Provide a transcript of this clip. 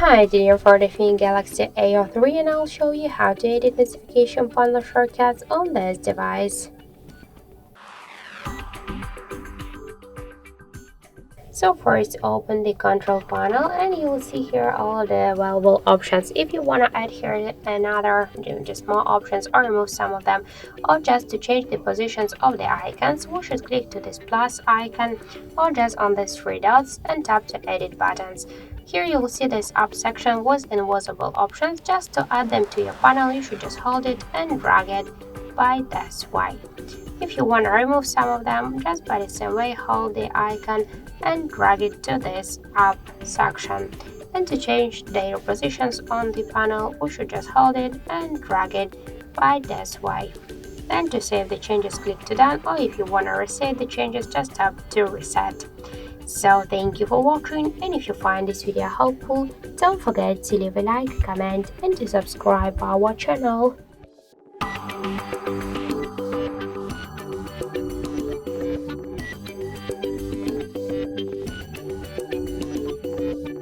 Hi, today for the Samsung Galaxy A03 and I'll show you how to edit notification panel shortcuts on this device. So first open the control panel and you will see here all the available options. If you want to add here another just more options or remove some of them, or just to change the positions of the icons, we should click to this plus icon or just on these three dots and tap to edit buttons. Here you will see this up section with invisible options. Just to add them to your panel, you should just hold it and drag it by this way. If you want to remove some of them, just by the same way, hold the icon and drag it to this up section. And to change their positions on the panel, we should just hold it and drag it by this way. And to save the changes, click to done, or if you want to reset the changes, just tap to reset. So thank you for watching, and if you find this video helpful, don't forget to leave a like, comment and to subscribe our channel.